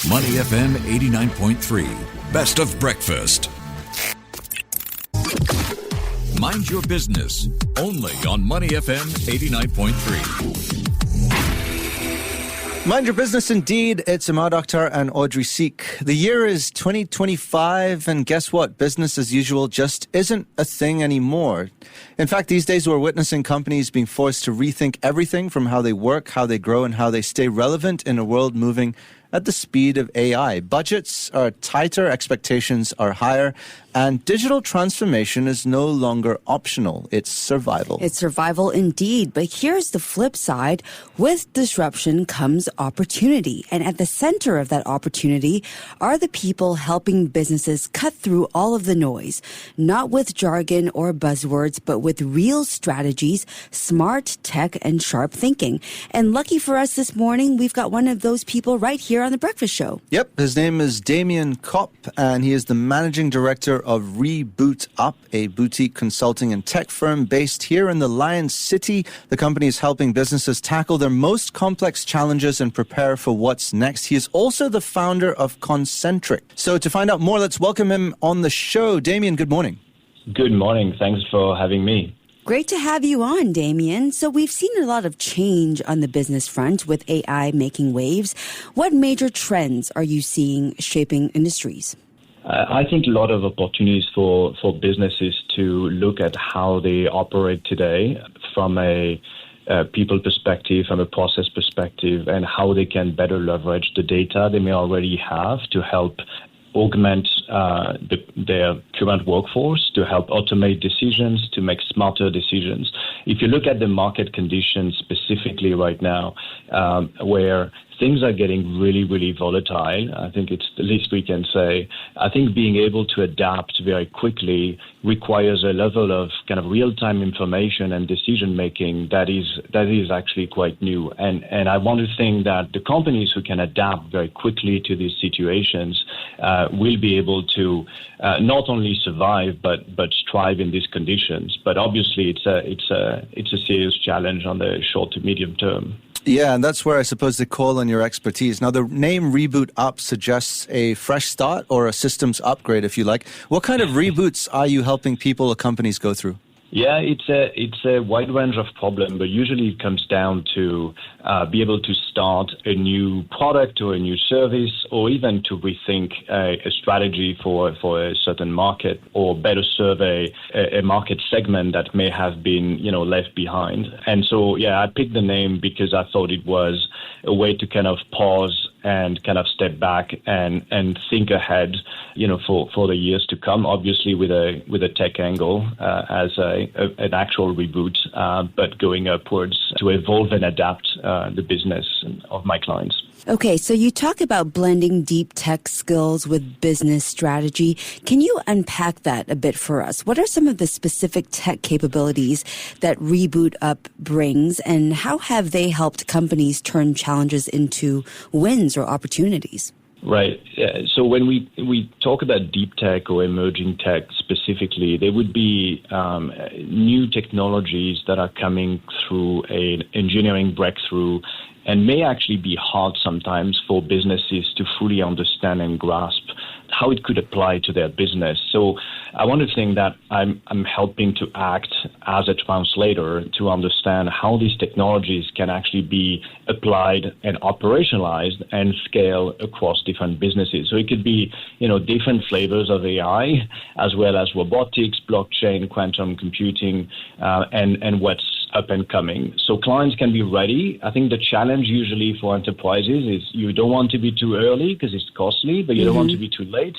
Money FM 89.3. Best of breakfast. Mind your business. Only on Money FM 89.3. Mind your business indeed. It's Amar Akhtar and Audrey Seek. The year is 2025, and guess what? Business as usual just isn't a thing anymore. In fact, these days we're witnessing companies being forced to rethink everything from how they work, how they grow, and how they stay relevant in a world moving at the speed of AI. Budgets are tighter, expectations are higher, and digital transformation is no longer optional. It's survival. It's survival indeed. But here's the flip side. With disruption comes opportunity. And at the center of that opportunity are the people helping businesses cut through all of the noise. Not with jargon or buzzwords, but with real strategies, smart tech, and sharp thinking. And lucky for us this morning, we've got one of those people right here on The Breakfast Show. Yep, his name is Damien Kopp, and he is the managing director of RebootUp, a boutique consulting and tech firm based here in the Lion City. The company is helping businesses tackle their most complex challenges and prepare for what's next. He is also the founder of KoncentriK. So to find out more, let's welcome him on the show. Damien, good morning. Good morning. Thanks for having me. Great to have you on, Damien. So we've seen a lot of change on the business front with AI making waves. What major trends are you seeing shaping industries? I think a lot of opportunities for businesses to look at how they operate today from a people perspective, from a process perspective, and how they can better leverage the data they may already have to help augment their current workforce, to help automate decisions, to make smarter decisions. If you look at the market conditions specifically right now, where things are getting really, really volatile, I think it's the least we can say. I think being able to adapt very quickly requires a level of kind of real-time information and decision-making that is actually quite new. And I want to think that the companies who can adapt very quickly to these situations will be able to not only survive but strive in these conditions. But obviously, it's a serious challenge on the short to medium term. Yeah, and that's where I suppose they call on your expertise. Now, the name RebootUp suggests a fresh start or a systems upgrade, if you like. What kind of reboots are you helping people or companies go through? Yeah, it's a wide range of problems, but usually it comes down to be able to start a new product or a new service, or even to rethink a strategy for a certain market, or better serve a market segment that may have been left behind. And so, yeah, I picked the name because I thought it was a way to kind of pause and kind of step back and think ahead, for the years to come. Obviously, with a tech angle as an actual reboot, but going upwards to evolve and adapt the business of my clients. Okay, so you talk about blending deep tech skills with business strategy. Can you unpack that a bit for us? What are some of the specific tech capabilities that RebootUp brings, and how have they helped companies turn challenges into wins or opportunities? Right. So when we talk about deep tech or emerging tech specifically, there would be new technologies that are coming through an engineering breakthrough and may actually be hard sometimes for businesses to fully understand and grasp how it could apply to their business. So I want to think that I'm helping to act as a translator to understand how these technologies can actually be applied and operationalized and scale across different businesses. So it could be, different flavors of AI, as well as robotics, blockchain, quantum computing, and what's up and coming. So clients can be ready. I think the challenge usually for enterprises is you don't want to be too early because it's costly, but you don't want to be too late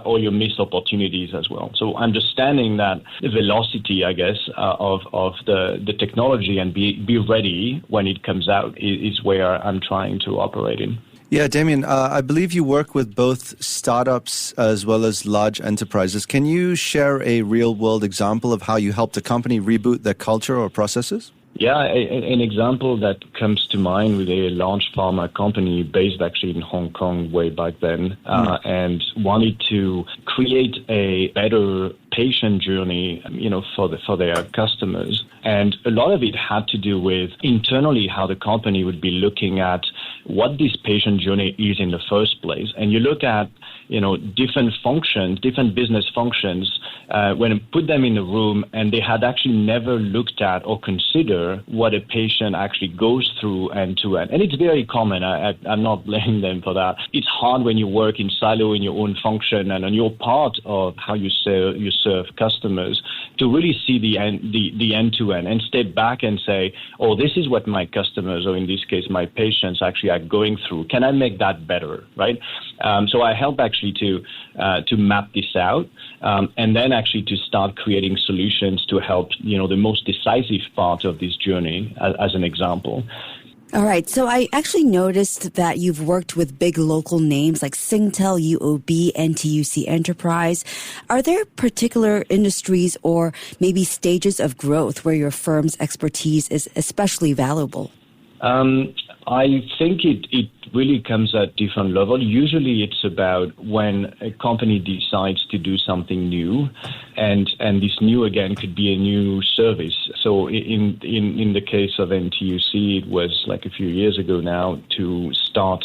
or you miss opportunities as well. So understanding that the velocity, I guess, of the technology and be ready when it comes out is where I'm trying to operate in. Yeah, Damien, I believe you work with both startups as well as large enterprises. Can you share a real-world example of how you helped a company reboot their culture or processes? Yeah, an example that comes to mind with a large pharma company based actually in Hong Kong way back then, and wanted to create a better patient journey, for their customers. And a lot of it had to do with internally how the company would be looking at what this patient journey is in the first place. And you look at, different functions, different business functions, when you put them in a room and they had actually never looked at or considered what a patient actually goes through end to end. And it's very common. I'm not blaming them for that. It's hard when you work in silo in your own function and you're part of how you serve customers to really see the end to end and step back and say, oh, this is what my customers, or in this case, my patients actually are going through. Can I make that better, right? So I help actually to map this out and then actually to start creating solutions to help, the most decisive part of this journey as an example. All right. So I actually noticed that you've worked with big local names like Singtel, UOB, NTUC Enterprise. Are there particular industries or maybe stages of growth where your firm's expertise is especially valuable? I think it really comes at different levels. Usually it's about when a company decides to do something new, and this new, again, could be a new service. So in the case of NTUC, it was like a few years ago now to start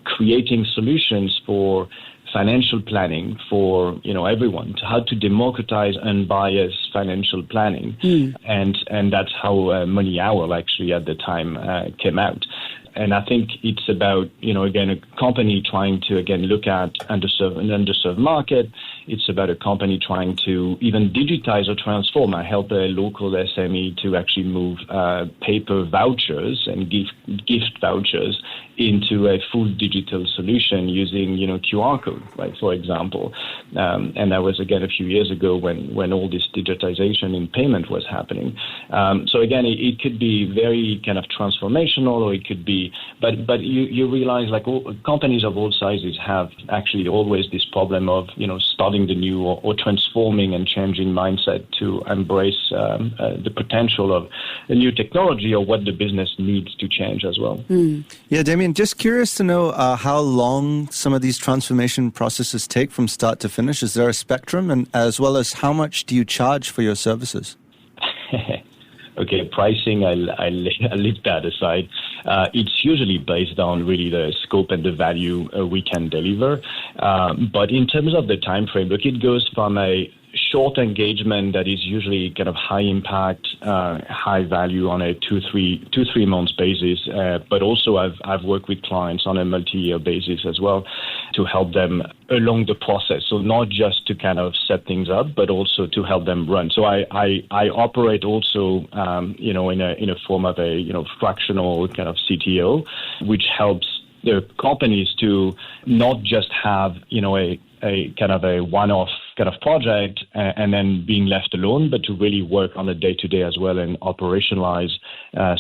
creating solutions for financial planning for everyone, how to democratize unbiased financial planning, and that's how Money Hour actually at the time came out. And I think it's about, again, a company trying to, again, look at an underserved market. It's about a company trying to even digitize or transform. I help a local SME to actually move paper vouchers and gift vouchers into a full digital solution using, QR code, right, for example. And that was, again, a few years ago when all this digitization in payment was happening. So, again, it could be very kind of transformational, or it could be, but you realize like all companies of all sizes have actually always this problem of, starting the new or transforming and changing mindset to embrace the potential of a new technology or what the business needs to change as well. Yeah, Damien, just curious to know how long some of these transformation processes take from start to finish. Is there a spectrum, and as well as how much do you charge for your services? Okay, pricing, I leave that aside. It's usually based on really the scope and the value we can deliver. But in terms of the time frame, look, it goes from a short engagement that is usually kind of high impact, high value on a two, 3 months basis. But also I've worked with clients on a multi-year basis as well to help them along the process. So not just to kind of set things up, but also to help them run. So I operate also, in a form of a, fractional kind of CTO, which helps the companies to not just have, a kind of a one-off kind of project and then being left alone, but to really work on a day-to-day as well and operationalize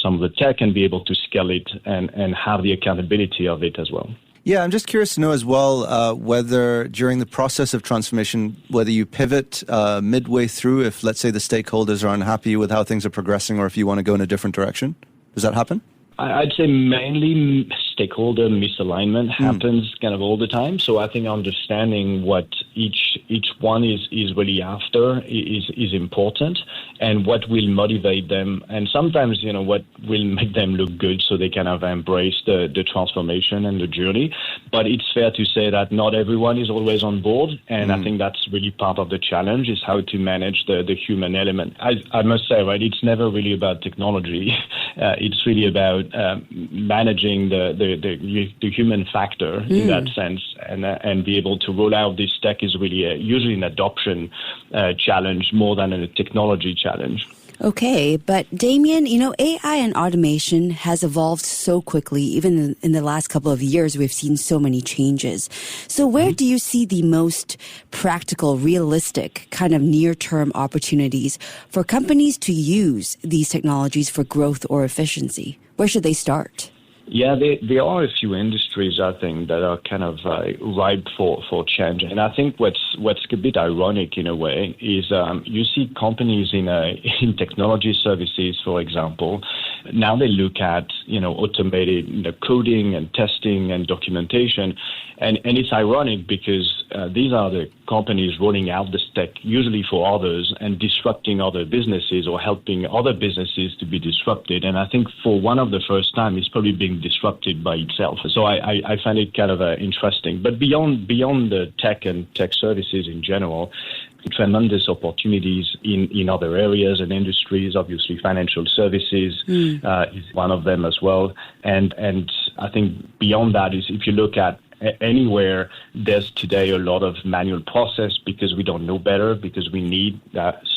some of the tech and be able to scale it and have the accountability of it as well. Yeah, I'm just curious to know as well whether during the process of transformation, whether you pivot midway through if, let's say, the stakeholders are unhappy with how things are progressing or if you want to go in a different direction. Does that happen? I'd say mainly stakeholder misalignment happens kind of all the time. So I think understanding what each one is really after is important, and what will motivate them, and sometimes what will make them look good so they kind of embrace the transformation and the journey. But it's fair to say that not everyone is always on board, and I think that's really part of the challenge, is how to manage the human element. I must say, right, it's never really about technology. It's really about managing the human factor in that sense, and be able to roll out this tech is really usually an adoption challenge more than a technology challenge. Okay, but Damien, AI and automation has evolved so quickly. Even in the last couple of years, we've seen so many changes. So where do you see the most practical, realistic kind of near-term opportunities for companies to use these technologies for growth or efficiency? Where should they start? Yeah, there are a few industries, I think, that are kind of ripe for change. And I think what's a bit ironic in a way is you see companies in technology services, for example, Now they look at, automated coding and testing and documentation. And it's ironic because these are the companies rolling out the tech usually for others and disrupting other businesses or helping other businesses to be disrupted. And I think for one of the first time, it's probably being disrupted by itself. So I find it kind of interesting. But beyond the tech and tech services in general, tremendous opportunities in other areas and industries. Obviously, financial services is one of them as well. And I think beyond that is if you look at anywhere, there's today a lot of manual process because we don't know better, because we need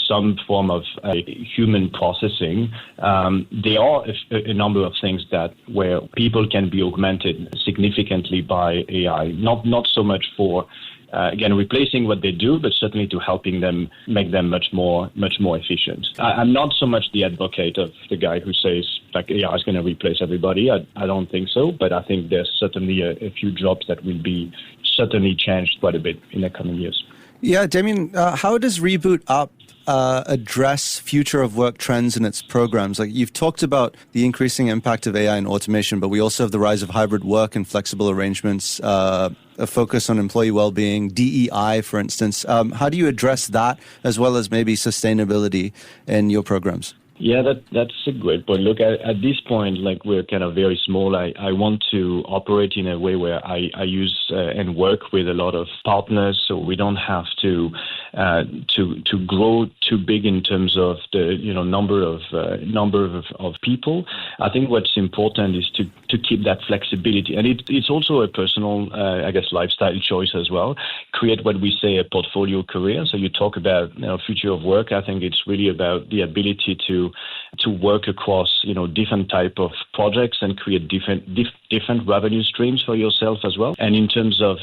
some form of human processing. There are a number of things where people can be augmented significantly by AI, not so much for again, replacing what they do, but certainly to helping them make them much more efficient. I'm not so much the advocate of the guy who says like AI is going to replace everybody. I don't think so, but I think there's certainly a few jobs that will be certainly changed quite a bit in the coming years. Yeah, Damien, how does RebootUp address future of work trends in its programs? Like you've talked about the increasing impact of AI and automation, but we also have the rise of hybrid work and flexible arrangements, a focus on employee well-being, DEI, for instance. How do you address that as well as maybe sustainability in your programs? Yeah, that's a great point. Look, at this point, like we're kind of very small. I want to operate in a way where I use and work with a lot of partners, so we don't have to grow too big in terms of the number of people. I think what's important is to keep that flexibility, and it's also a personal, lifestyle choice as well. Create what we say a portfolio career. So you talk about future of work. I think it's really about the ability to work across different type of projects and create different revenue streams for yourself as well. And in terms of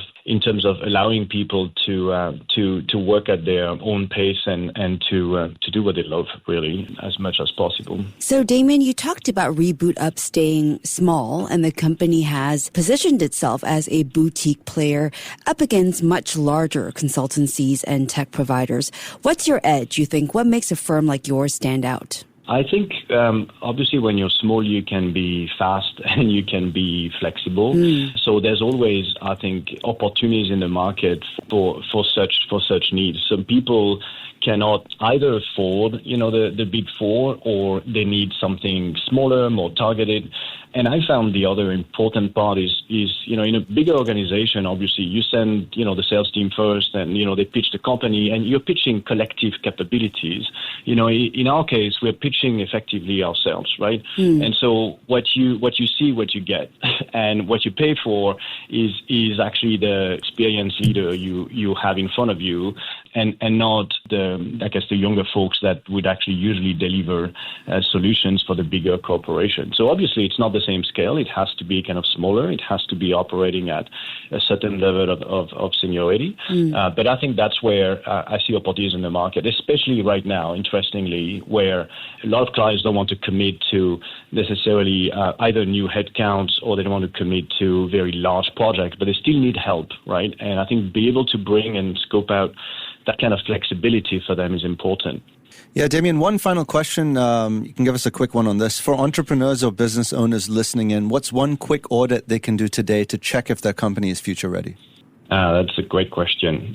allowing people to work at their own pace and to do what they love really as much as possible. So Damien, you talked about RebootUp staying small, and the company has positioned itself as a boutique player up against much larger consultancies and tech providers. What's your edge, you think? What makes a firm like yours stand out? I think, obviously, when you're small, you can be fast and you can be flexible. So there's always, I think, opportunities in the market for such needs. Some people cannot either afford, the big four, or they need something smaller, more targeted. And I found the other important part is in a bigger organization, obviously, you send, the sales team first and, they pitch the company and you're pitching collective capabilities. In our case, we're pitching effectively ourselves, right? And so what you see, what you get, and what you pay for is actually the experienced leader you have in front of you, and not the younger folks that would actually usually deliver solutions for the bigger corporation. So obviously, it's not the same scale. It has to be kind of smaller. It has to be operating at a certain level of seniority. But I think that's where I see opportunities in the market, especially right now, interestingly, where a lot of clients don't want to commit to necessarily either new headcounts or they don't want to commit to very large projects, but they still need help, right? And I think be able to bring and scope out that kind of flexibility for them is important. Yeah, Damien, one final question. You can give us a quick one on this. For entrepreneurs or business owners listening in, what's one quick audit they can do today to check if their company is future ready? That's a great question.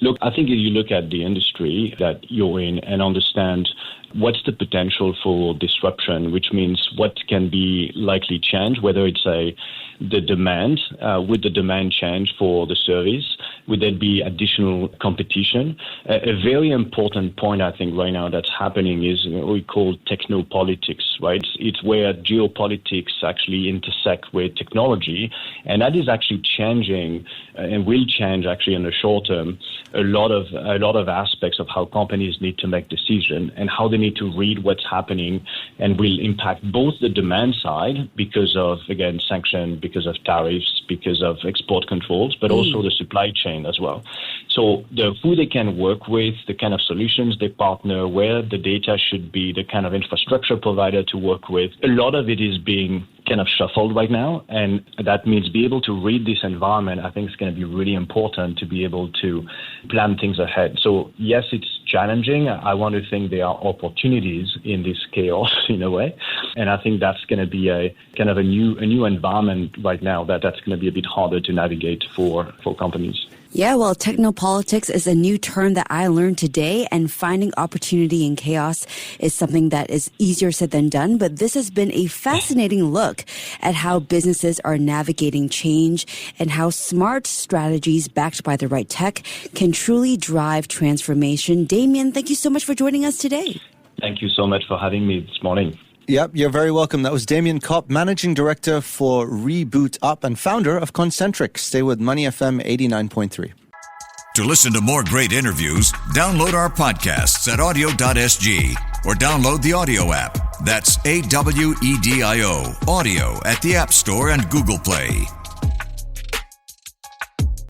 Look, I think if you look at the industry that you're in and understand what's the potential for disruption, which means what can be likely change, whether it's the demand, would the demand change for the service? Would there be additional competition? A very important point, I think, right now that's happening is what we call technopolitics, right? It's where geopolitics actually intersect with technology, and that is actually changing and will change actually in the short term a lot of aspects of how companies need to make decisions and how they need to read what's happening, and will impact both the demand side because of, again, sanctions, because of tariffs, because of export controls, but also the supply chain as well. So who they can work with, the kind of solutions they partner, where the data should be, the kind of infrastructure provider to work with, a lot of it is being kind of shuffled right now. And that means be able to read this environment, I think is going to be really important to be able to plan things ahead. So yes, it's challenging. I want to think there are opportunities in this chaos in a way. And I think that's going to be a kind of a new environment right now that's going to be a bit harder to navigate for companies. Yeah, well, technopolitics is a new term that I learned today, and finding opportunity in chaos is something that is easier said than done. But this has been a fascinating look at how businesses are navigating change and how smart strategies backed by the right tech can truly drive transformation. Damien, thank you so much for joining us today. Thank you so much for having me this morning. Yep, you're very welcome. That was Damien Kopp, Managing Director for RebootUp and founder of KoncentriK. Stay with Money FM 89.3. To listen to more great interviews, download our podcasts at audio.sg or download the audio app. That's AWEDIO, audio at the App Store and Google Play.